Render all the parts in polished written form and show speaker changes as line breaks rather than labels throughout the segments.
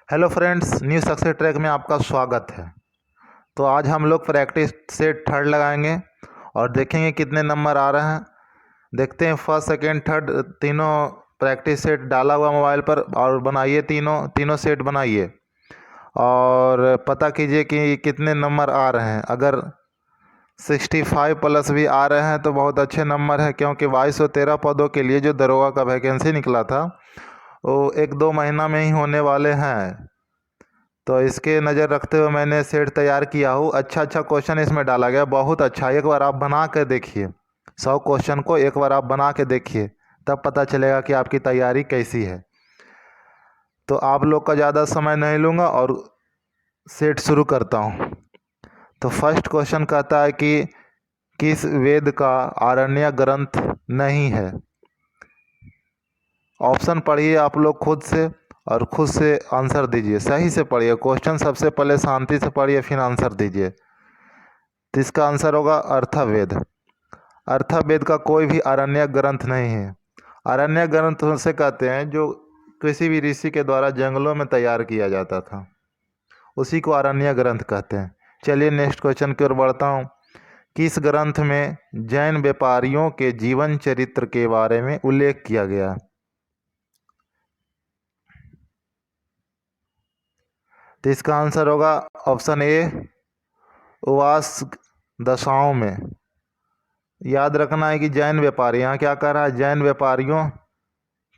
Hello friends, new success track में आपका स्वागत है। तो आज हम लोग प्रैक्टिस सेट थर्ड लगाएंगे और देखेंगे कितने नंबर आ रहे हैं। देखते हैं फर्स्ट सेकंड थर्ड तीनों प्रैक्टिस सेट डाला हुआ मोबाइल पर और बनाइए, तीनों सेट बनाइए और पता कीजिए कि कितने नंबर आ रहे हैं। अगर 65 प्लस भी आ रहे हैं तो बहुत अच्छे नंबर हैं, क्योंकि 2213 पदों के लिए जो दरोगा का वैकेंसी निकला था वो 1-2 महीना में ही होने वाले हैं। तो इसके नज़र रखते हुए मैंने सेट तैयार किया हूँ। अच्छा क्वेश्चन इसमें डाला गया, बहुत अच्छा। एक बार आप बना कर देखिए, 100 क्वेश्चन को एक बार आप बना के देखिए, तब पता चलेगा कि आपकी तैयारी कैसी है। तो आप लोग का ज़्यादा समय नहीं लूँगा और सेट शुरू करता हूँ। तो फर्स्ट क्वेश्चन कहता है कि किस वेद का आरण्य ग्रंथ नहीं है। ऑप्शन पढ़िए आप लोग खुद से और खुद से आंसर दीजिए। सही से पढ़िए क्वेश्चन, सबसे पहले शांति से पढ़िए फिर आंसर दीजिए। तो इसका आंसर होगा अर्थवेद। अर्थवेद का कोई भी आरण्य ग्रंथ नहीं है। आरण्य ग्रंथ उसे कहते हैं जो किसी भी ऋषि के द्वारा जंगलों में तैयार किया जाता था, उसी को आरण्य ग्रंथ कहते हैं। चलिए नेक्स्ट क्वेश्चन की ओर बढ़ता हूँ। किस ग्रंथ में जैन व्यापारियों के जीवन चरित्र के बारे में उल्लेख किया गया? तो इसका आंसर होगा ऑप्शन ए, उपवास दशाओं में। याद रखना है कि जैन व्यापारी, यहाँ क्या कर रहा है, जैन व्यापारियों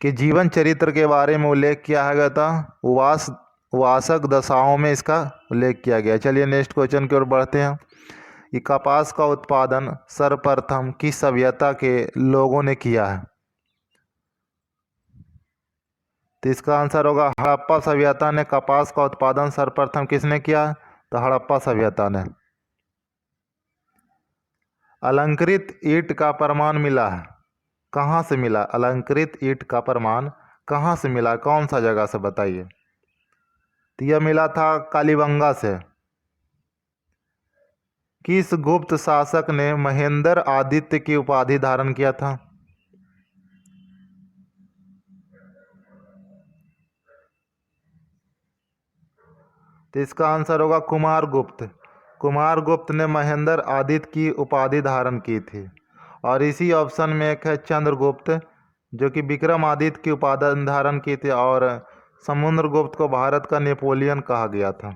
के जीवन चरित्र के बारे में उल्लेख किया गया था। उवासक दशाओं में इसका उल्लेख किया गया। चलिए नेक्स्ट क्वेश्चन की ओर बढ़ते हैं। कि कपास का उत्पादन सर्वप्रथम किस सभ्यता के लोगों ने किया है? तो इसका आंसर होगा हड़प्पा सभ्यता ने कपास का उत्पादन सर्वप्रथम किसने किया? तो हड़प्पा सभ्यता ने। अलंकृत ईंट का प्रमाण मिला है, कहाँ से मिला? अलंकृत ईंट का प्रमाण कहाँ से मिला, कौन सा जगह से बताइए? तो यह मिला था कालीबंगा से। किस गुप्त शासक ने महेंद्र आदित्य की उपाधि धारण किया था? तो इसका आंसर होगा कुमारगुप्त। कुमारगुप्त ने महेंद्र आदित्य की उपाधि धारण की थी। और इसी ऑप्शन में एक है चंद्रगुप्त, जो कि विक्रमादित्य की उपाधि धारण की थी, और समुद्रगुप्त को भारत का नेपोलियन कहा गया था।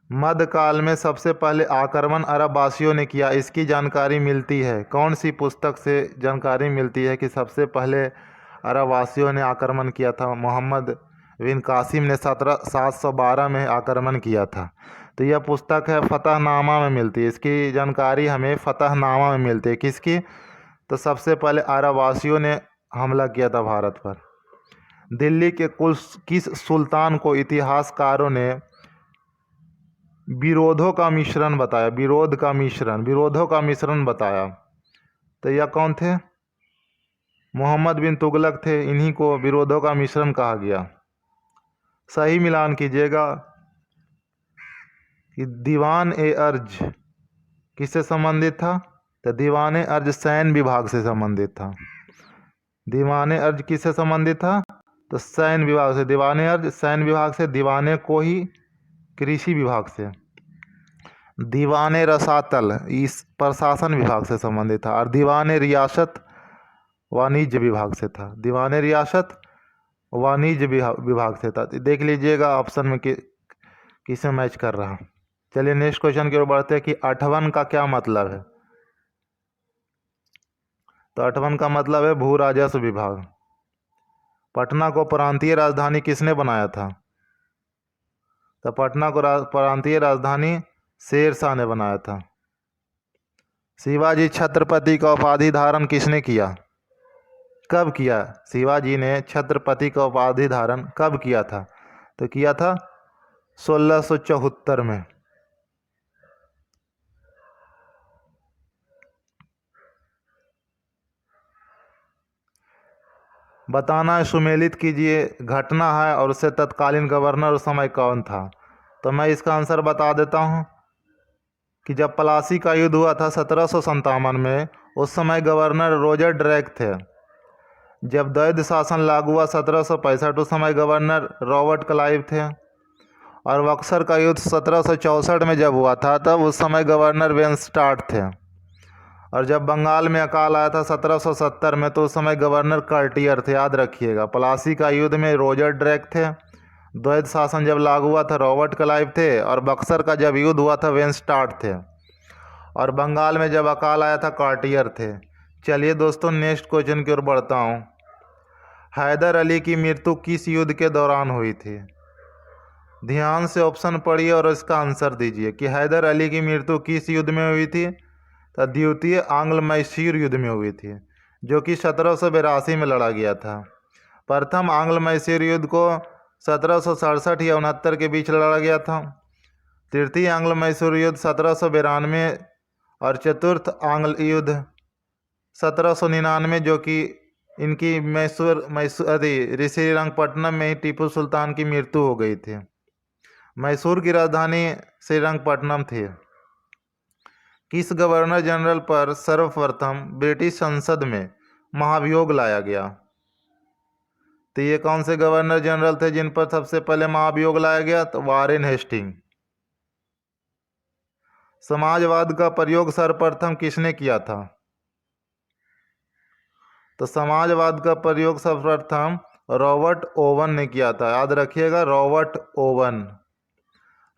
मध्यकाल में सबसे पहले आक्रमण अरब वासियों ने किया, इसकी जानकारी मिलती है कौन सी पुस्तक से? जानकारी मिलती है कि सबसे पहले अरब वासियों ने आक्रमण किया था, मोहम्मद बिन कासिम ने 712 में आक्रमण किया था। तो यह पुस्तक है फतहनामा में मिलती है। इसकी जानकारी हमें फतहनामा में मिलती है। किसकी? तो सबसे पहले अरब वासियों ने हमला किया था भारत पर। दिल्ली के कुल किस सुल्तान को इतिहासकारों ने विरोधों का मिश्रण बताया? विरोधों का मिश्रण बताया। तो यह कौन थे? मोहम्मद बिन तुगलक थे। इन्हीं को विरोधों का मिश्रण कहा गया। सही मिलान कीजिएगा कि दीवान ए अर्ज किससे संबंधित था? तो दीवान ए अर्ज सैन्य विभाग से संबंधित था। दीवान ए अर्ज किससे संबंधित था? तो सैन्य विभाग से। दीवान ए अर्ज सैन्य विभाग से, दीवाने को ही कृषि विभाग से। दीवान रसातल इस प्रशासन विभाग से संबंधित था, और दीवान रियासत वाणिज्य विभाग से था। दीवान रियासत वाणिज्य विभाग से था। देख लीजिएगा ऑप्शन में किसे मैच कर रहा। चलिए नेक्स्ट क्वेश्चन की ओर बढ़ते हैं कि अठवन का क्या मतलब है? तो अठवन का मतलब है भू राजस्व विभाग। पटना को प्रांतीय राजधानी किसने बनाया था? तो पटना को प्रांतीय राजधानी शेरशाह ने बनाया था। शिवाजी छत्रपति का उपाधि धारण किसने किया? कब किया? शिवाजी ने छत्रपति का उपाधि धारण कब किया था? तो किया था 1674 में। बताना है, सुमेलित कीजिए, घटना है और उससे तत्कालीन गवर्नर उस समय कौन था? तो मैं इसका आंसर बता देता हूँ कि जब प्लासी का युद्ध हुआ था 1757 में, उस समय गवर्नर रॉजर ड्रैक थे। जब द्वैध शासन लागू हुआ 1765, उस समय गवर्नर रॉबर्ट क्लाइव थे। और बक्सर का युद्ध 1764 में जब हुआ था तब उस समय गवर्नर वेनस्टार्ट थे। और जब बंगाल में अकाल आया था 1770 में, तो उस समय गवर्नर कार्टियर थे, याद रखिएगा। प्लासी का युद्ध में रोजर ड्रैक थे। द्वैध शासन जब लागू हुआ था रॉबर्ट क्लाइव थे। और बक्सर का जब युद्ध हुआ था वेनस्टार्ट थे। और बंगाल में जब अकाल आया था कार्टियर थे। चलिए दोस्तों, नेक्स्ट क्वेश्चन की ओर बढ़ता हूँ। हैदर अली की मृत्यु किस युद्ध के दौरान हुई थी? ध्यान से ऑप्शन पढ़िए और इसका आंसर दीजिए कि हैदर अली की मृत्यु किस युद्ध में हुई थी। तो द्वितीय आंग्ल मैसूर युद्ध में हुई थी, जो कि 1782 में लड़ा गया था। प्रथम आंग्ल मैसूर युद्ध को 1767 या 69 के बीच लड़ा गया था। तृतीय आंग्ल मैसूर युद्ध 1792 और चतुर्थ आंग्ल युद्ध 1799, जो कि इनकी मैसूर श्रीरंगपट्टनम में ही टीपू सुल्तान की मृत्यु हो गई थी। मैसूर की राजधानी श्रीरंगपट्टनम थी। किस गवर्नर जनरल पर सर्वप्रथम ब्रिटिश संसद में महाभियोग लाया गया? तो ये कौन से गवर्नर जनरल थे जिन पर सबसे पहले महाभियोग लाया गया? तो वारेन हेस्टिंग। समाजवाद का प्रयोग सर्वप्रथम किसने किया था? तो समाजवाद का प्रयोग सर्वप्रथम रॉबर्ट ओवन ने किया था, याद रखिएगा, Robert oven.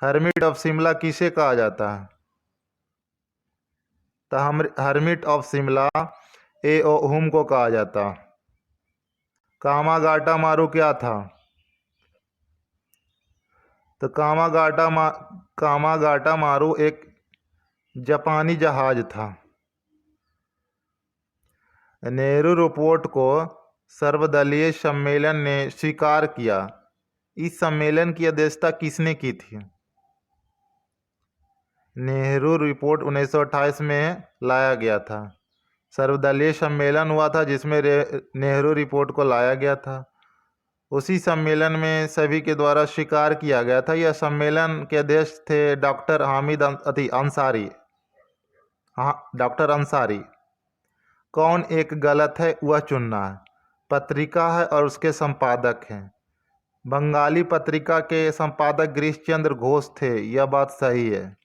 Hermit of Shimla किसे कहा जाता है? तो हर्मिट ऑफ शिमला ए ओ हुम को कहा जाता। कामागाटा मारू क्या था? तो कामागाटा मारू एक जापानी जहाज था। नेहरू रिपोर्ट को सर्वदलीय सम्मेलन ने स्वीकार किया। इस सम्मेलन की अध्यक्षता किसने की थी? नेहरू रिपोर्ट 1928 में लाया गया था। सर्वदलीय सम्मेलन हुआ था जिसमें नेहरू रिपोर्ट को लाया गया था। उसी सम्मेलन में सभी के द्वारा स्वीकार किया गया था। यह सम्मेलन के अध्यक्ष थे डॉक्टर हामिद अंसारी। हाँ, डॉक्टर अंसारी। कौन एक गलत है वह चुनना है। पत्रिका है और उसके संपादक हैं। बंगाली पत्रिका के संपादक गिरीश चंद्र घोष थे, यह बात सही है।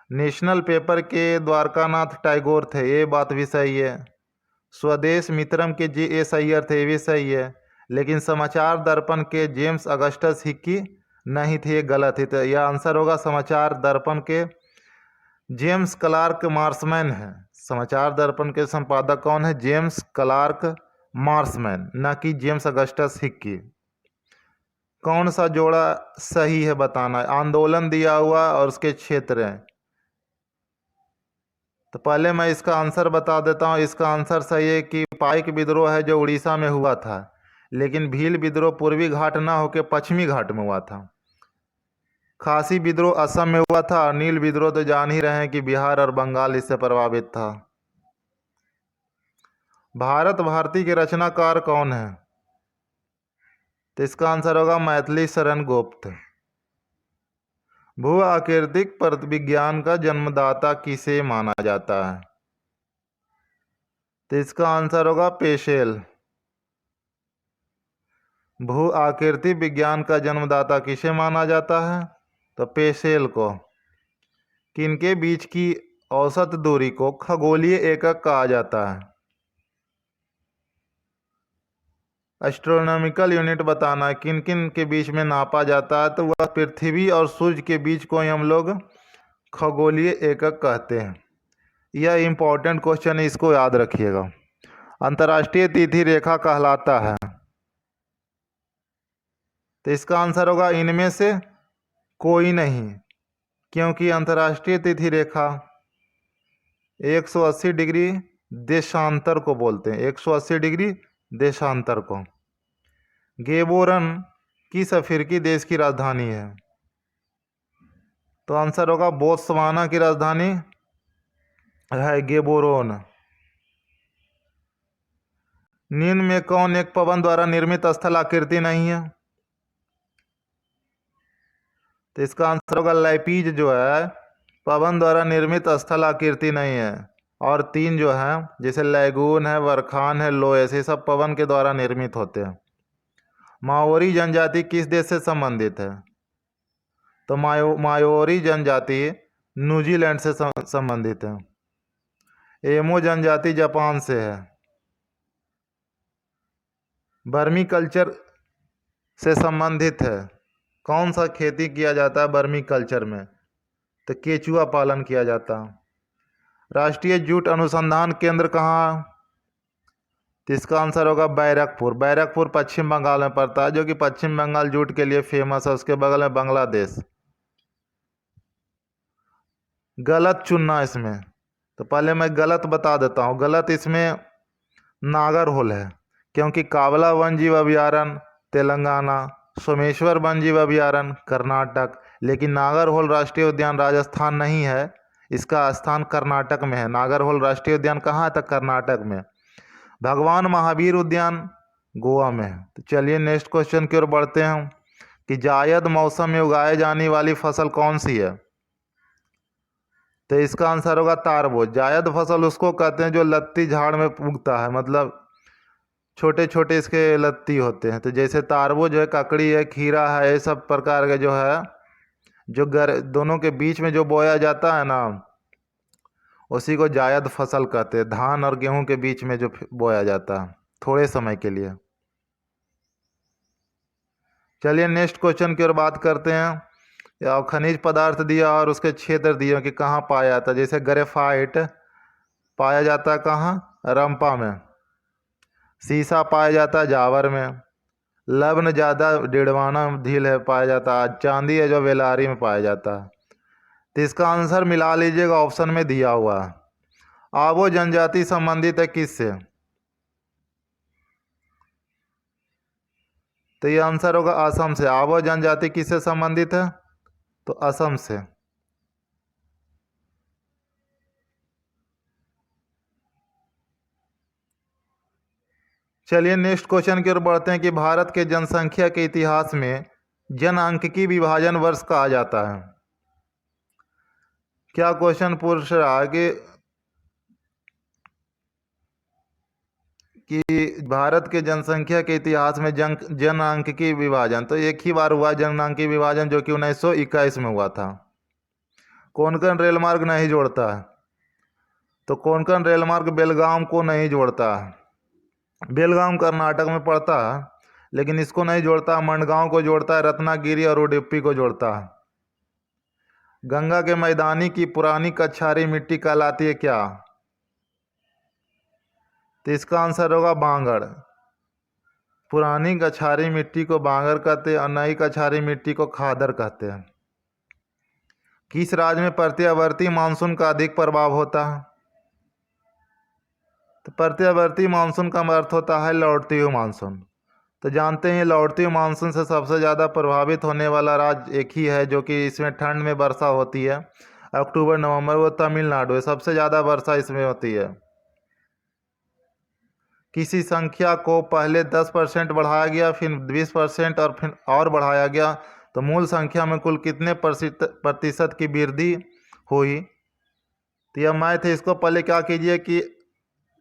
नेशनल पेपर के द्वारकानाथ टैगोर थे, ये बात भी सही है। स्वदेश मित्रम के जी ए सैयर थे, ये भी सही है। लेकिन समाचार दर्पण के जेम्स अगस्टस हिक्की नहीं थे, ये गलत है। तो यह आंसर होगा समाचार दर्पण के जेम्स क्लार्क मार्समैन है। समाचार दर्पण के संपादक कौन है? जेम्स क्लार्क मार्समैन, न कि जेम्स अगस्टस हिक्की। कौन सा जोड़ा सही है बताना है। आंदोलन दिया हुआ और उसके क्षेत्र हैं। तो पहले मैं इसका आंसर बता देता हूँ। इसका आंसर सही है कि पाइक विद्रोह है जो उड़ीसा में हुआ था, लेकिन भील विद्रोह पूर्वी घाट ना होकर पश्चिमी घाट में हुआ था। खासी विद्रोह असम में हुआ था। और नील विद्रोह तो जान ही रहे हैं कि बिहार और बंगाल इससे प्रभावित था। भारत भारती के रचनाकार कौन है? तो इसका आंसर होगा मैथिली शरण गुप्त। भू आकृतिक विज्ञान का जन्मदाता किसे माना जाता है? तो इसका आंसर होगा पेशेल। भू आकृति विज्ञान का जन्मदाता किसे माना जाता है? तो पेशेल को। किनके बीच की औसत दूरी को खगोलीय एकक कहा जाता है? एस्ट्रोनॉमिकल यूनिट बताना है किन किन के बीच में नापा जाता है। तो वह पृथ्वी और सूर्य के बीच को ही हम लोग खगोलीय एकक कहते हैं। यह इम्पोर्टेंट क्वेश्चन है, इसको याद रखिएगा। अंतर्राष्ट्रीय तिथि रेखा कहलाता है। तो इसका आंसर होगा इनमें से कोई नहीं, क्योंकि अंतर्राष्ट्रीय तिथि रेखा 180 डिग्री देशांतर को बोलते हैं। 180 डिग्री देशांतर को। गेबोरन किस अफ्रीकी देश की राजधानी है? तो आंसर होगा बोत्सवाना की राजधानी है गेबोरोन। निम्न में कौन एक पवन द्वारा निर्मित स्थल आकृति नहीं है? तो इसका आंसर होगा लैपीज जो है पवन द्वारा निर्मित स्थल आकृति नहीं है। और 3 जो हैं जैसे लैगून है, बरखान है, लोएस, ये सब पवन के द्वारा निर्मित होते हैं। माओरी जनजाति किस देश से संबंधित है? तो माओरी जनजाति न्यूजीलैंड से संबंधित है। एमो जनजाति जापान से है। वर्मी कल्चर से संबंधित है। कौन सा खेती किया जाता है वर्मी कल्चर में? तो केचुआ पालन किया जाता है। राष्ट्रीय जूट अनुसंधान केंद्र कहाँ? तो इसका आंसर होगा बैरकपुर। बैरकपुर पश्चिम बंगाल में पड़ता है, जो कि पश्चिम बंगाल जूट के लिए फेमस है। उसके बगल में बांग्लादेश। गलत चुनना इसमें, तो पहले मैं गलत बता देता हूँ। गलत इसमें नागरहोल है, क्योंकि कावला वन जीव अभयारण्य तेलंगाना, सोमेश्वर वन जीव अभयारण्य कर्नाटक, लेकिन नागरहोल राष्ट्रीय उद्यान राजस्थान नहीं है, इसका स्थान कर्नाटक में है। नागरहोल राष्ट्रीय उद्यान कहाँ है? तो कर्नाटक में। भगवान महावीर उद्यान गोवा में है। तो चलिए नेक्स्ट क्वेश्चन की ओर बढ़ते हैं कि जायद मौसम में उगाए जाने वाली फसल कौन सी है? तो इसका आंसर होगा तारबूज। जायद फसल उसको कहते हैं जो लत्ती झाड़ में उगता है, मतलब छोटे छोटे इसके लत्ती होते हैं। तो जैसे तारबूज है, ककड़ी है, खीरा है, ये सब प्रकार के जो है, जो दोनों के बीच में जो बोया जाता है ना, उसी को जायद फसल कहते हैं। धान और गेहूं के बीच में जो बोया जाता है थोड़े समय के लिए। चलिए नेक्स्ट क्वेश्चन की ओर बात करते हैं। या खनिज पदार्थ दिया और उसके क्षेत्र दिए कि कहाँ पाया जाता है। जैसे ग्रेफाइट पाया जाता है कहाँ? रंपा में। सीसा पाया जाता है जावर में। लवण ज़्यादा डिडवाना झील है पाया जाता है। चांदी है जो बेलारी में पाया जाता है। तो इसका आंसर मिला लीजिएगा, ऑप्शन में दिया हुआ है। आबो जनजाति संबंधित है किससे? तो ये आंसर होगा असम से। आबो जनजाति किससे संबंधित है? तो असम से। चलिए नेक्स्ट क्वेश्चन की ओर बढ़ते हैं कि भारत के जनसंख्या के इतिहास में जनआंख्यिकी विभाजन वर्ष कहा जाता है। क्या क्वेश्चन पूछ रहा है कि भारत के जनसंख्या के इतिहास में जनआंख्यिकी विभाजन, तो एक ही बार हुआ जनआंख्यिकी विभाजन, जो कि 1921 में हुआ था। कोंकण रेल मार्ग नहीं जोड़ता है। तो कोंकण रेल मार्ग बेलगाम को नहीं जोड़ता है। बेलगाम कर्नाटक में पड़ता है, लेकिन इसको नहीं जोड़ता। मंडगांव को जोड़ता है, रत्नागिरी और उडुपी को जोड़ता है। गंगा के मैदानी की पुरानी कछारी मिट्टी कहलाती है क्या? तो इसका आंसर होगा बांगड़। पुरानी कछारी मिट्टी को बांगर कहते हैं और नई कछारी मिट्टी को खादर कहते हैं। किस राज्य में प्रत्यावर्ती मानसून का अधिक प्रभाव होता है? तो प्रत्यावर्ती मानसून का अर्थ होता है लौटती हुई मानसून। तो जानते हैं लौटती हुई मानसून से सबसे ज़्यादा प्रभावित होने वाला राज्य एक ही है, जो कि इसमें ठंड में वर्षा होती है अक्टूबर नवंबर, वो तमिलनाडु है। सबसे ज़्यादा वर्षा इसमें होती है। किसी संख्या को पहले 10% बढ़ाया गया, फिर 20% और फिर और बढ़ाया गया, तो मूल संख्या में कुल कितने प्रतिशत की वृद्धि हुई? तो यह मैथ है। इसको पहले क्या कीजिए कि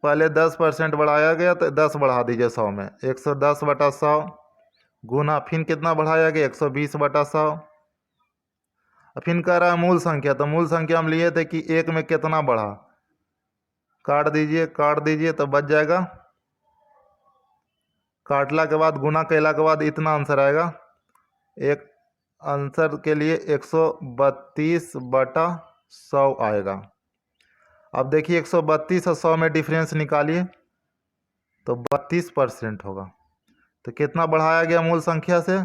पहले 10% बढ़ाया गया तो 10 बढ़ा दीजिए 100 में। 110/100 गुना फिर कितना बढ़ाया गया? 120/100। फिर कह रहा है मूल संख्या, तो मूल संख्या हम लिए थे कि एक में कितना बढ़ा, काट दीजिए तो बच जाएगा। काटला के बाद गुना कैला के बाद इतना आंसर आएगा। एक आंसर के लिए 132/100 आएगा। अब देखिए 132 और 100 में डिफरेंस निकालिए, तो 32% होगा। तो कितना बढ़ाया गया मूल संख्या से?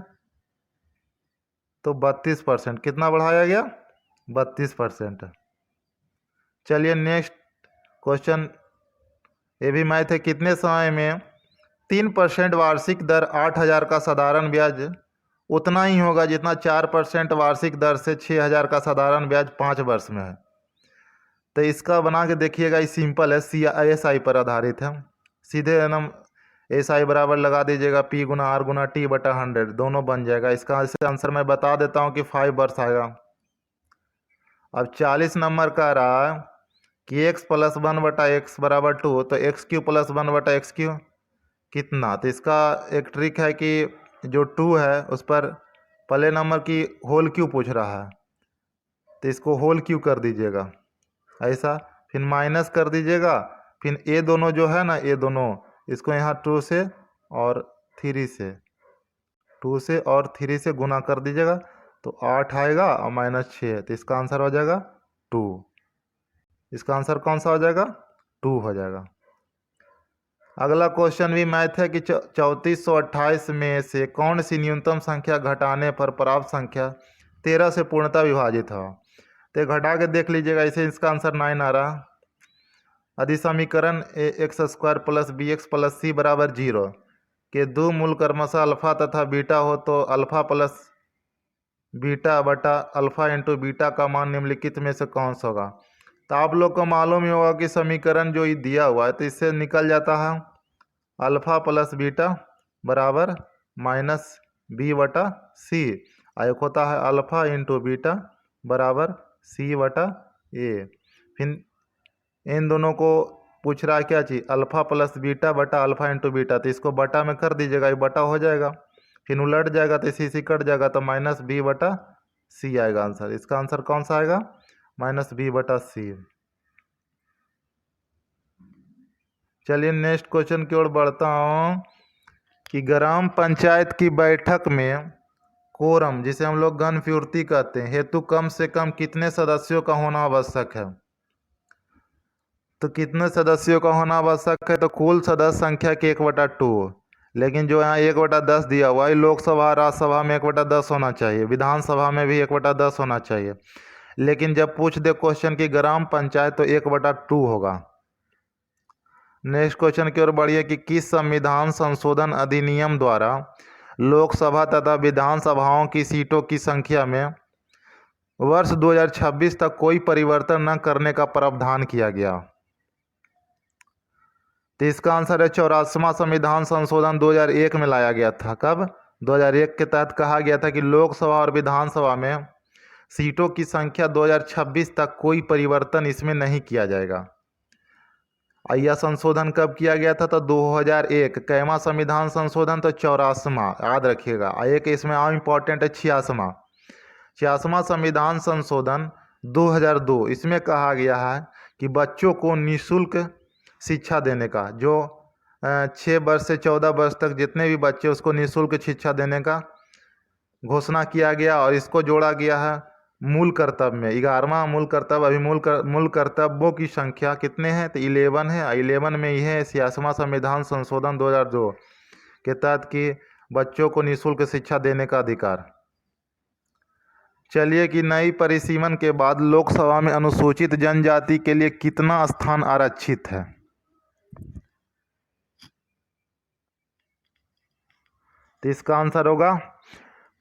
तो 32%। कितना बढ़ाया गया? 32%। चलिए नेक्स्ट क्वेश्चन, ये भी मैथ है। कितने समय में 3% वार्षिक दर 8,000 का साधारण ब्याज उतना ही होगा जितना 4% वार्षिक दर से 6,000 का साधारण ब्याज 5 वर्ष में है? तो इसका बना के देखिएगा, ये सिंपल है, CSI पर आधारित है। सीधे है ना, SI बराबर लगा दीजिएगा, P गुना R गुना T/100 दोनों बन जाएगा। इसका आंसर मैं बता देता हूँ कि 5 वर्ष आएगा। अब 40 नंबर कह रहा है कि एक्स प्लस वन बटा एक्स बराबर टू, तो एक्स क्यू प्लस वन बटा एक्स क्यू कितना। तो इसका एक ट्रिक है कि जो टू है उस पर पहले नंबर की होल क्यू पूछ रहा है, तो इसको होल क्यू कर दीजिएगा ऐसा, फिर माइनस कर दीजिएगा, फिर ये दोनों जो है ना, ये दोनों इसको यहाँ टू से और थ्री से, टू से और थ्री से गुना कर दीजिएगा, तो 8 आएगा और माइनस 6, तो इसका आंसर हो जाएगा 2। इसका आंसर कौन सा हो जाएगा, 2 हो जाएगा। अगला क्वेश्चन भी मैथ है कि 3428 में से कौन सी न्यूनतम संख्या घटाने पर प्राप्त संख्या 13 से पूर्णतः विभाजित हो। तो घटा के देख लीजिएगा, इसे इसका आंसर 9 आ रहा। अधिसमीकरण x square plus B x plus C बराबर 0 के दो मूल क्रमशः अल्फा तथा बीटा हो, तो अल्फा प्लस बीटा बटा अल्फा इंटू बीटा का मान निम्नलिखित में से कौन सा होगा। तो आप लोग को मालूम ही होगा कि समीकरण जो ये दिया हुआ है, तो इससे निकल जाता है अल्फा प्लस बीटा बराबर माइनस बी बटा सी, एक होता है अल्फा इंटू बीटा बराबर सी बटा ए। फिर इन दोनों को पूछ रहा है क्या चीज़, अल्फा प्लस बीटा बटा अल्फा इंटू बीटा, तो इसको बटा में कर दीजिएगा, ये बटा हो जाएगा, फिर उलट जाएगा तो इसी कट जाएगा, तो माइनस बी बटा सी आएगा आंसर। इसका आंसर कौन सा आएगा, माइनस बी बटा सी। चलिए नेक्स्ट क्वेश्चन की ओर बढ़ता हूँ कि ग्राम पंचायत की बैठक में कोरम, जिसे हम लोग घनफ्यूर्ति कहते हैं, हेतु कम से कम कितने सदस्यों का होना आवश्यक है। तो कितने सदस्यों का होना आवश्यक है, तो कुल सदस्य संख्या के 1/2, लेकिन जो यहाँ 1/10 दिया हुआ है, लोकसभा राज्यसभा में 1/10 होना चाहिए, विधानसभा में भी 1/10 होना चाहिए, लेकिन जब पूछ दे क्वेश्चन की ग्राम पंचायत तो 1/2 होगा। नेक्स्ट क्वेश्चन की ओर बढ़िए कि किस संविधान संशोधन अधिनियम द्वारा लोकसभा तथा विधानसभाओं की सीटों की संख्या में वर्ष 2026 तक कोई परिवर्तन न करने का प्रावधान किया गया। तो इसका आंसर है 84वां संविधान संशोधन 2001 में लाया गया था। कब, 2001 के तहत कहा गया था कि लोकसभा और विधानसभा में सीटों की संख्या 2026 तक कोई परिवर्तन इसमें नहीं किया जाएगा। यह संशोधन कब किया गया था, तो 2001। कैवा संविधान संशोधन, तो 84वां, याद रखिएगा। एक इसमें और इम्पोर्टेंट है 86वां। 86वां संविधान संशोधन 2002, इसमें कहा गया है कि बच्चों को निःशुल्क शिक्षा देने का, जो 6 वर्ष से 14 वर्ष तक जितने भी बच्चे, उसको निःशुल्क शिक्षा देने का घोषणा किया गया। और इसको जोड़ा गया है मूल कर्तव्य में, 11वां मूल कर्तव्य। अभी मूल कर्तव्यों की संख्या कितने हैं, तो 11 है। 11 में यह है 86वां संविधान संशोधन 2002 के तहत कि बच्चों को निःशुल्क शिक्षा देने का अधिकार। चलिए कि नई परिसीमन के बाद लोकसभा में अनुसूचित जनजाति के लिए कितना स्थान आरक्षित है। तो इसका आंसर होगा,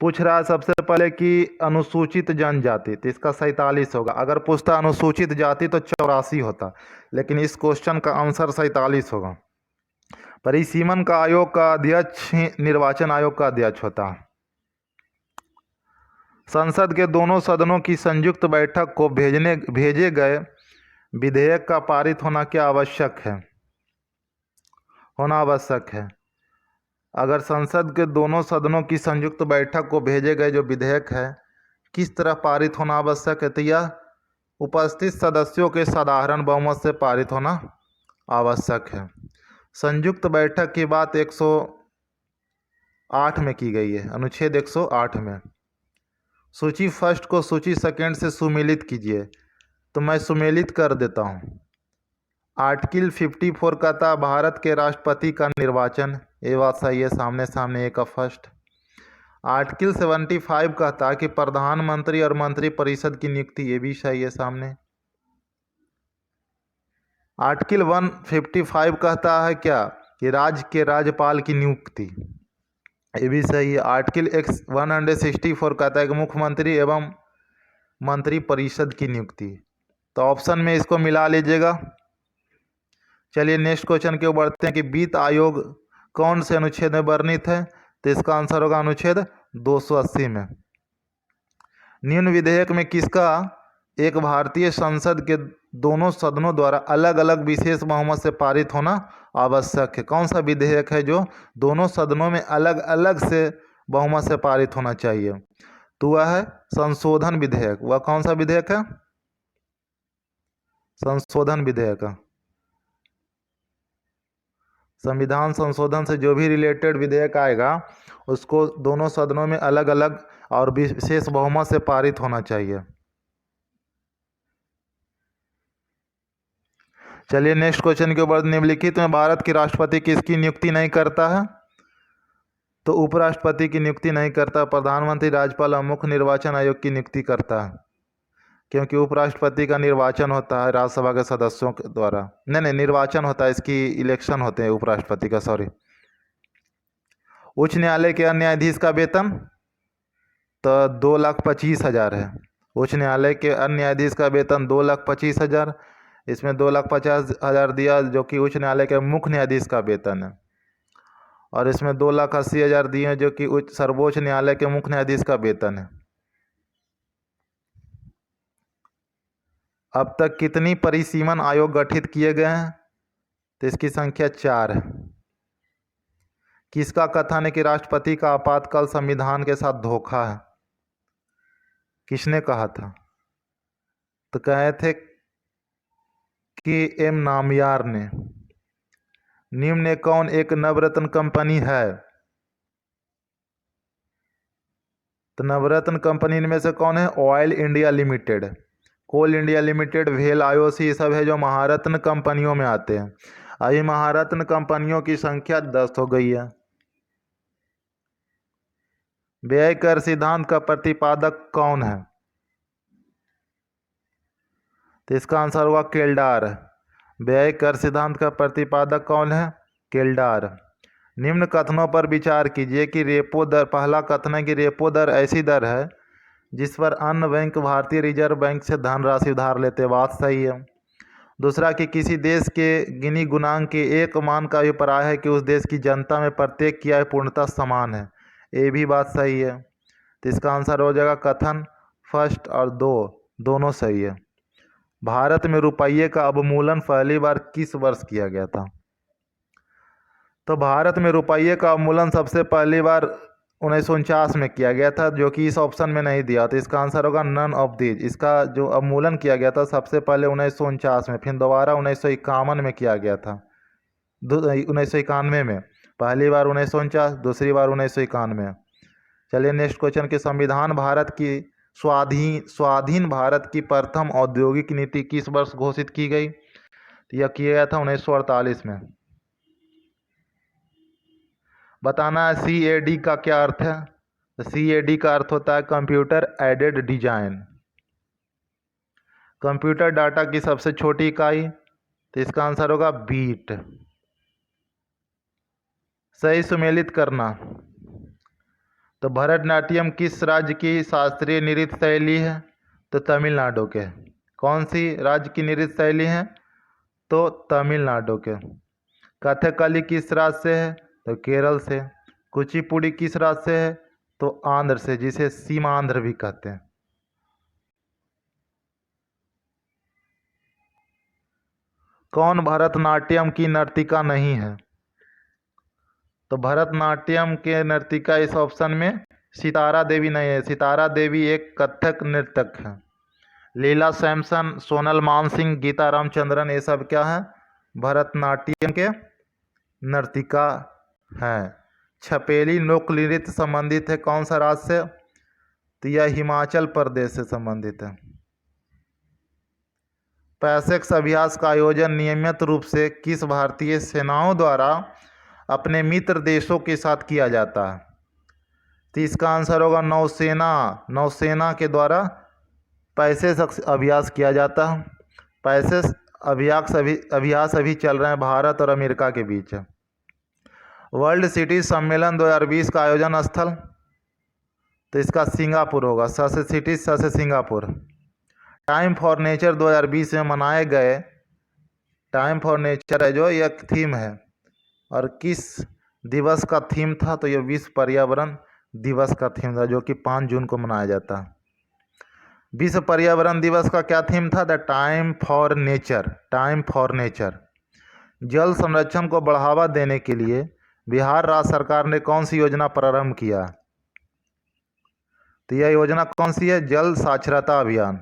पूछ रहा है सबसे पहले कि अनुसूचित जनजाति, तो इसका 47 होगा। अगर पूछता अनुसूचित जाति तो 84 होता, लेकिन इस क्वेश्चन का आंसर 47 होगा। परिसीमन का आयोग का अध्यक्ष निर्वाचन आयोग का अध्यक्ष होता है। संसद के दोनों सदनों की संयुक्त बैठक को भेजे गए विधेयक का पारित होना क्या आवश्यक है, होना आवश्यक है। अगर संसद के दोनों सदनों की संयुक्त बैठक को भेजे गए जो विधेयक है किस तरह पारित होना आवश्यक है, तो यह उपस्थित सदस्यों के साधारण बहुमत से पारित होना आवश्यक है। संयुक्त बैठक की बात 108 में की गई है, अनुच्छेद 108 में। सूची फर्स्ट को सूची सेकंड से सुमेलित कीजिए, तो मैं सुमेलित कर देता हूँ। आर्टिकल 54 कहता भारत के राष्ट्रपति का निर्वाचन, ये बात सही है, सामने सामने एक का फर्स्ट। आर्टिकल 75 कहता कि प्रधानमंत्री और मंत्री परिषद की नियुक्ति, ये भी सही है, सामने। आर्टिकल 155 कहता है क्या, कि राज्य के राज्यपाल की नियुक्ति, ये भी सही है। आर्टिकल 164 कहता है कि मुख्यमंत्री एवं मंत्री परिषद की नियुक्ति, तो ऑप्शन में इसको मिला लीजिएगा। चलिए नेक्स्ट क्वेश्चन के बढ़ते हैं कि वित्त आयोग कौन से अनुच्छेद में वर्णित है, तो इसका आंसर होगा अनुच्छेद 280 में। निम्न विधेयक में किसका एक भारतीय संसद के दोनों सदनों द्वारा अलग अलग विशेष बहुमत से पारित होना आवश्यक है। कौन सा विधेयक है जो दोनों सदनों में अलग अलग से बहुमत से पारित होना चाहिए? तो वह है संशोधन विधेयक। वह कौन सा विधेयक है? संशोधन विधेयक। संविधान संशोधन से जो भी रिलेटेड विधेयक आएगा उसको दोनों सदनों में अलग अलग और विशेष बहुमत से पारित होना चाहिए। चलिए नेक्स्ट क्वेश्चन के ऊपर, निम्नलिखित में भारत के राष्ट्रपति किसकी नियुक्ति नहीं करता है? तो उपराष्ट्रपति की नियुक्ति नहीं करता, प्रधानमंत्री, राज्यपाल और मुख्य निर्वाचन आयोग की नियुक्ति करता है, क्योंकि उपराष्ट्रपति का निर्वाचन होता है राज्यसभा के सदस्यों के द्वारा। नहीं, निर्वाचन होता है, इसकी इलेक्शन होते हैं उपराष्ट्रपति का, सॉरी। उच्च न्यायालय के अन्य न्यायाधीश का वेतन तो 2,25,000 है। उच्च न्यायालय के अन्य न्यायाधीश का वेतन 2,25,000, इसमें 2,50,000 दिया जो कि उच्च न्यायालय के मुख्य न्यायाधीश का वेतन है, और इसमें 2,80,000 दिए जो कि सर्वोच्च न्यायालय के मुख्य न्यायाधीश का वेतन है। अब तक कितनी परिसीमन आयोग गठित किए गए हैं? तो इसकी संख्या 4 है। किसका कथन है कि राष्ट्रपति का आपातकाल संविधान के साथ धोखा है? किसने कहा था? तो कहे थे कि एम नामयार ने। निम्न में कौन एक नवरत्न कंपनी है? तो नवरत्न कंपनी में से कौन है? ऑयल इंडिया लिमिटेड, कोल इंडिया लिमिटेड, भेल, आईओसी, ये सब है जो महारत्न कंपनियों में आते हैं। अभी महारत्न कंपनियों की संख्या 10 हो गई है। व्यय कर सिद्धांत का प्रतिपादक कौन है? तो इसका आंसर होगा केल्डार। व्यय कर सिद्धांत का प्रतिपादक कौन है? केल्डार। निम्न कथनों पर विचार कीजिए कि रेपो दर, पहला कथन है कि रेपो दर ऐसी दर है जिस पर अन्य बैंक भारतीय रिजर्व बैंक से धनराशि उधार लेते, बात सही है। दूसरा कि किसी देश के गिनी गुणांक के एक मान का अभिप्राय है कि उस देश की जनता में प्रत्येक की आय पूर्णतः समान है, ये भी बात सही है। तो इसका आंसर हो जाएगा कथन फर्स्ट और दो, दोनों सही है। भारत में रुपये का अवमूल्यन पहली बार किस वर्ष किया गया था? तो भारत में रुपये का अवमूल्यन सबसे पहली बार 1949 में किया गया था, जो कि इस ऑप्शन में नहीं दिया। तो इसका आंसर होगा नन ऑफ दीज। इसका जो अवमूल्यन किया गया था सबसे पहले 1949 में, फिर दोबारा 1951 में किया गया था। 1991 में, पहली बार 1949, दूसरी बार 1991। चलिए नेक्स्ट क्वेश्चन कि संविधान भारत की स्वाधीन भारत की प्रथम औद्योगिक नीति किस वर्ष घोषित की गई? तो यह किया गया था 1948 में। बताना है CAD का क्या अर्थ है? तो CAD का अर्थ होता है computer aided design, computer data की सबसे छोटी इकाई। तो इसका आंसर होगा बीट। सही सुमेलित करना। तो भरतनाट्यम किस राज्य की शास्त्रीय नृत्य शैली है? तो तमिलनाडु के। कौन सी राज्य की नृत्य शैली है? तो तमिलनाडु के। कथकली किस राज्य से है? तो केरल से। कुचिपुड़ी किस राज्य से है? तो आंध्र से, जिसे सीमांध्र भी कहते हैं। कौन भरतनाट्यम की नर्तिका नहीं है? तो भरतनाट्यम के नर्तिका इस ऑप्शन में सितारा देवी नहीं है। सितारा देवी एक कथक नर्तक है। लीला सैमसन, सोनल मानसिंह, गीता रामचंद्रन, ये सब क्या है? भरतनाट्यम के नर्तिका हैं। छपेली लोक नृत्य संबंधित है कौन सा राज्य से? तो यह हिमाचल प्रदेश से संबंधित है। पैसेक्स अभ्यास का आयोजन नियमित रूप से किस भारतीय सेनाओं द्वारा अपने मित्र देशों के साथ किया जाता है? तो इसका आंसर होगा नौसेना। नौसेना के द्वारा पैसेक्स अभ्यास किया जाता है। पैसेक्स अभ्यास अभी चल रहे हैं भारत और अमेरिका के बीच। वर्ल्ड सिटी सम्मेलन 2020 का आयोजन स्थल? तो इसका सिंगापुर होगा। स से सिटी, स से सिंगापुर। टाइम फॉर नेचर 2020 में मनाए गए, टाइम फॉर नेचर है जो यह थीम है, और किस दिवस का थीम था? तो यह विश्व पर्यावरण दिवस का थीम था, जो कि 5 जून को मनाया जाता है। विश्व पर्यावरण दिवस का क्या थीम था? The time for nature, time for nature. जल संरक्षण को बढ़ावा देने के लिए बिहार राज्य सरकार ने कौन सी योजना प्रारंभ किया? तो यह योजना कौन सी है? जल साक्षरता अभियान।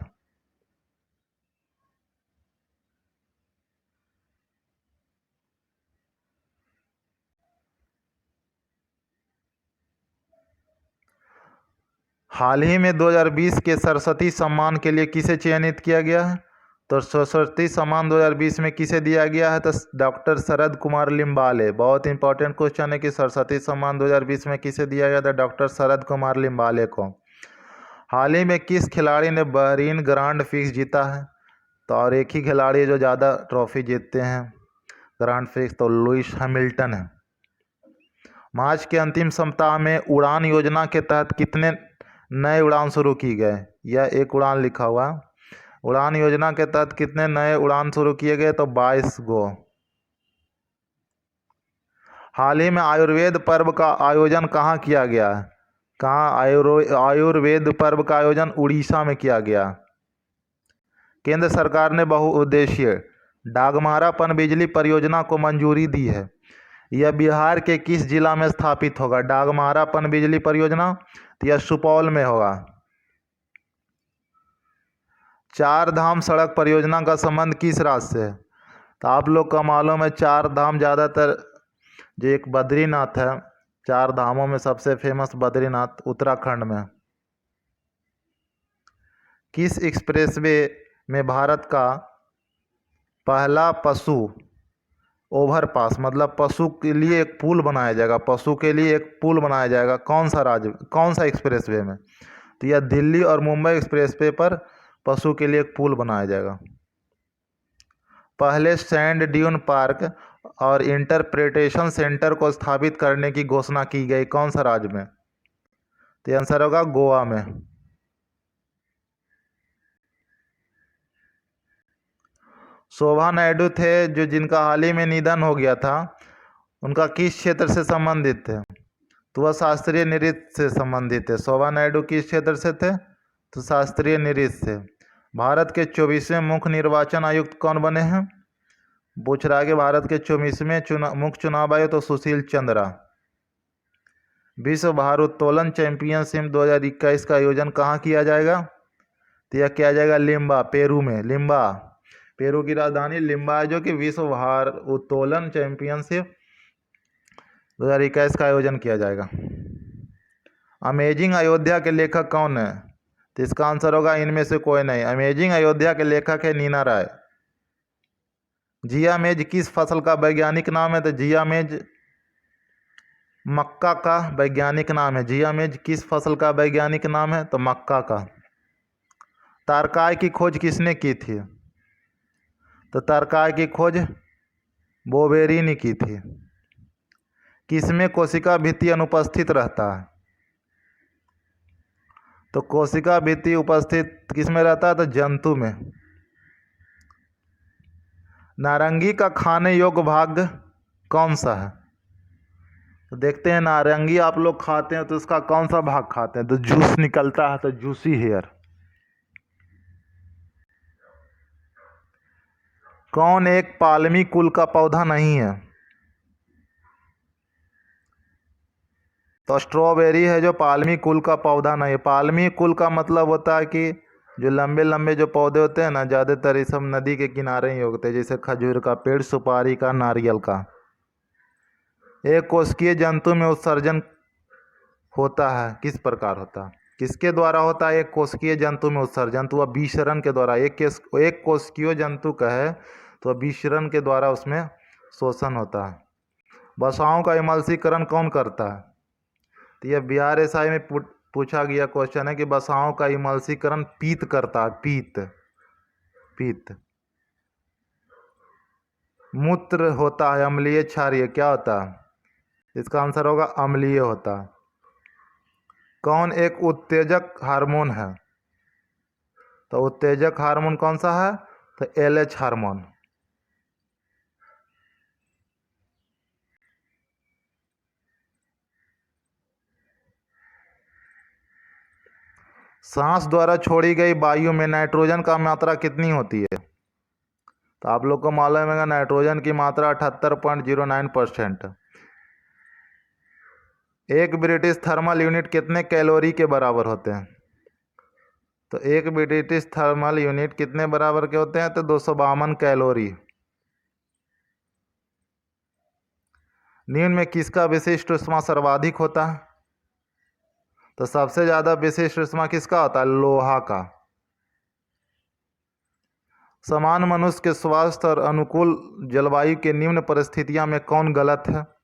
हाल ही में 2020 के सरस्वती सम्मान के लिए किसे चयनित किया गया है? तो सरस्वती सम्मान 2020 में किसे दिया गया है? तो डॉक्टर शरद कुमार लिम्बाले। बहुत इंपॉर्टेंट क्वेश्चन है कि सरस्वती सम्मान 2020 में किसे दिया गया था? डॉक्टर शरद कुमार लिम्बाले को। हाल ही में किस खिलाड़ी ने बहरीन ग्रांड फिक्स जीता है? तो और एक ही खिलाड़ी जो ज़्यादा ट्रॉफी जीतते हैं ग्रांड फिक्स, तो लुइस हैमिल्टन है। मार्च के अंतिम सप्ताह में उड़ान योजना के तहत कितने नए उड़ान शुरू की गए? यह एक उड़ान लिखा हुआ। उड़ान योजना के तहत कितने नए उड़ान शुरू किए गए? तो 22 गो। हाल ही में आयुर्वेद पर्व का आयोजन कहाँ किया गया है? कहाँ आयुर्वेद पर्व का आयोजन उड़ीसा में किया गया। केंद्र सरकार ने बहुउद्देशीय डागमारा पनबिजली परियोजना को मंजूरी दी है। यह बिहार के किस जिला में स्थापित होगा? डागमारा पनबिजली परियोजना, तो यह सुपौल में होगा। चार धाम सड़क परियोजना का संबंध किस राज्य से है? तो आप लोग का मालूम है चार धाम ज़्यादातर जो एक बद्रीनाथ है, चार धामों में सबसे फेमस बद्रीनाथ उत्तराखंड में। किस एक्सप्रेसवे में भारत का पहला पशु ओवरपास, मतलब पशु के लिए एक पुल बनाया जाएगा, पशु के लिए एक पुल बनाया जाएगा, कौन सा राज्य, कौन सा एक्सप्रेसवे में? तो यह दिल्ली और मुंबई एक्सप्रेसवे पर पशु के लिए एक पुल बनाया जाएगा। पहले सैंड ड्यून पार्क और इंटरप्रिटेशन सेंटर को स्थापित करने की घोषणा की गई, कौन सा राज्य में? तो आंसर होगा गोवा में। शोभा नायडू थे जो जिनका हाल ही में निधन हो गया था, उनका किस क्षेत्र से संबंधित थे? तो वह शास्त्रीय नृत्य से संबंधित है। शोभा नायडू किस क्षेत्र से थे? तो शास्त्रीय नृत्य से। भारत के 24वें मुख्य निर्वाचन आयुक्त कौन बने हैं? पूछ रहा है कि भारत के 24वें मुख्य चुनाव आयुक्त तो सुशील चंद्रा। विश्व भारोत्तोलन चैंपियनशिप 2021 का आयोजन कहाँ किया जाएगा? तो यह किया जाएगा लिम्बा, पेरू में। लिम्बा, पेरू की राजधानी लिम्बा है, जो कि विश्व भारोत्तोलन चैंपियनशिप 2021 का आयोजन किया जाएगा। अमेजिंग अयोध्या के लेखक कौन है? तो इसका आंसर होगा इनमें से कोई नहीं। अमेजिंग अयोध्या के लेखक है नीना राय। जिया मेज किस फसल का वैज्ञानिक नाम है? तो जिया मेज मक्का का वैज्ञानिक नाम है। जिया मेज किस फसल का वैज्ञानिक नाम है? तो मक्का का। तारकाय की खोज किसने की थी? तो तारकाय की खोज बोवेरी ने की थी। किसमें कोशिका भित्ति अनुपस्थित रहता है? तो कोशिका भित्ति उपस्थित किसमें रहता है? तो जंतु में। नारंगी का खाने योग्य भाग कौन सा है? तो देखते हैं, नारंगी आप लोग खाते हैं तो उसका कौन सा भाग खाते हैं? तो जूस निकलता है, तो जूसी हेयर। कौन एक पालमी कुल का पौधा नहीं है? तो स्ट्रॉबेरी है जो पालमी कुल का पौधा नहीं है। पालमी कुल का मतलब होता है कि जो लंबे लंबे जो पौधे होते हैं ना, ज़्यादातर ये सब नदी के किनारे ही उगते हैं, जैसे खजूर का पेड़, सुपारी का, नारियल का। एक कोशिकीय जंतु में उत्सर्जन होता है, किस प्रकार होता है? किसके द्वारा होता है एक कोशिकीय जंतु में उत्सर्जन? तो वह विसरण के द्वारा। एक कोशिकीय जंतु का है तो वह विसरण के द्वारा उसमें शोषण होता है। वसाओं का इमल्सीकरण कौन करता है? तो यह बिहार एसआई में पूछा गया क्वेश्चन है कि वसाओं का इमल्सीकरण पीत करता है। पीत, पीत। मूत्र होता है अम्लीय क्षारीय, क्या होता है? इसका आंसर होगा अम्लीय होता है। कौन एक उत्तेजक हार्मोन है? तो उत्तेजक हार्मोन कौन सा है? तो एलएच हार्मोन। सांस द्वारा छोड़ी गई वायु में नाइट्रोजन का मात्रा कितनी होती है? तो आप लोग को मालूम है नाइट्रोजन की मात्रा 78.09%। एक ब्रिटिश थर्मल यूनिट कितने कैलोरी के बराबर होते हैं? तो एक ब्रिटिश थर्मल यूनिट कितने बराबर के होते हैं? तो 252 कैलोरी। निम्न में किसका विशिष्ट ऊष्मा सर्वाधिक होता है? तो सबसे ज्यादा विशिष्ट ऊष्मा किसका होता है? लोहा का। समान मनुष्य के स्वास्थ्य और अनुकूल जलवायु के निम्न परिस्थितियों में कौन गलत है?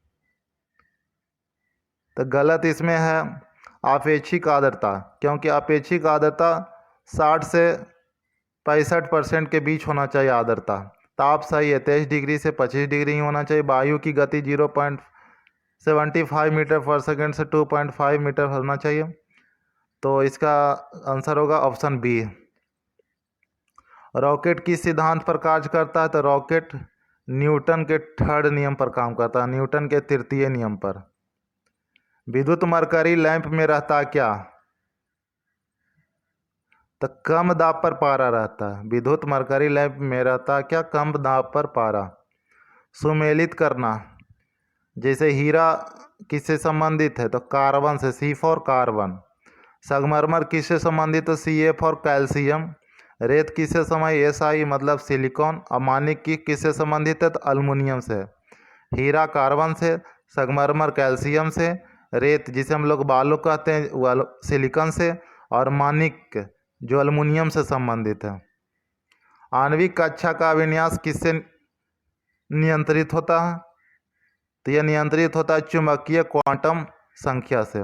तो गलत इसमें है आपेक्षिक आर्द्रता, क्योंकि आपेक्षिक आर्द्रता 60 से 65% के बीच होना चाहिए आर्द्रता। ताप सही है, 23 डिग्री से 25 डिग्री ही होना चाहिए। वायु की गति 0.75 मीटर पर सेकेंड से 2.5 मीटर होना चाहिए। तो इसका आंसर होगा ऑप्शन बी। रॉकेट किस सिद्धांत पर कार्य करता है? तो रॉकेट न्यूटन के थर्ड नियम पर काम करता है, न्यूटन के तृतीय नियम पर। विद्युत मरकरी लैंप में रहता क्या? तो कम दाब पर पारा रहता है। विद्युत मरकरी लैंप में रहता क्या? कम दाब पर पारा। सुमेलित करना, जैसे हीरा किससे संबंधित है? तो कार्बन से, सी फॉर कार्बन। संगमरमर किससे संबंधित? तो सी ए फॉर कैल्शियम। रेत किससे संबंधित? एस आई मतलब सिलिकॉन। और मानिक की किससे संबंधित है? तो अल्मुनियम से। हीरा कार्बन से, संगमरमर कैल्शियम से, रेत जिसे हम लोग बालू कहते हैं वो सिलिकॉन से, और मानिक जो अल्मुनियम से संबंधित है। आणविक कक्षा का विन्यास किससे नियंत्रित होता है? तो यह नियंत्रित होता है चुंबकीय क्वांटम संख्या से।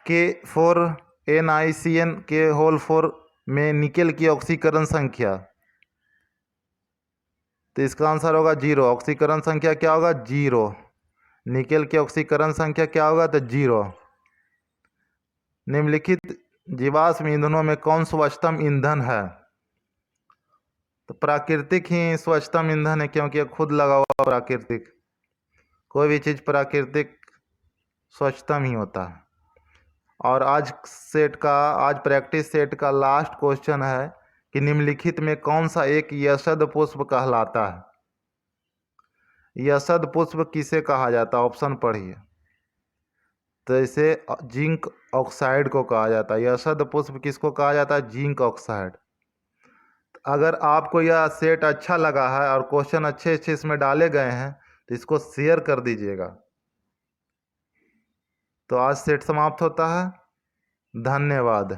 K4NiCN के होल 4 में निकेल की ऑक्सीकरण संख्या, तो इसका आंसर होगा 0। ऑक्सीकरण संख्या क्या होगा? 0। निकेल की ऑक्सीकरण संख्या क्या होगा? तो 0। निम्नलिखित जीवाश्म ईंधनों में कौन स्वच्छतम ईंधन है? तो प्राकृतिक ही स्वच्छतम ईंधन है, क्योंकि यह खुद लगा हुआ प्राकृतिक। कोई भी चीज़ प्राकृतिक स्वच्छतम ही होता है। और आज प्रैक्टिस सेट का लास्ट क्वेश्चन है कि निम्नलिखित में कौन सा एक यशद पुष्प कहलाता है? यशद पुष्प किसे कहा जाता है? ऑप्शन पढ़िए। तो इसे जिंक ऑक्साइड को कहा जाता है। यशद पुष्प किसको कहा जाता है? Zinc oxide. अगर आपको यह सेट अच्छा लगा है और क्वेश्चन अच्छे अच्छे इसमें डाले गए हैं तो इसको शेयर कर दीजिएगा। तो आज सेट समाप्त होता है। धन्यवाद।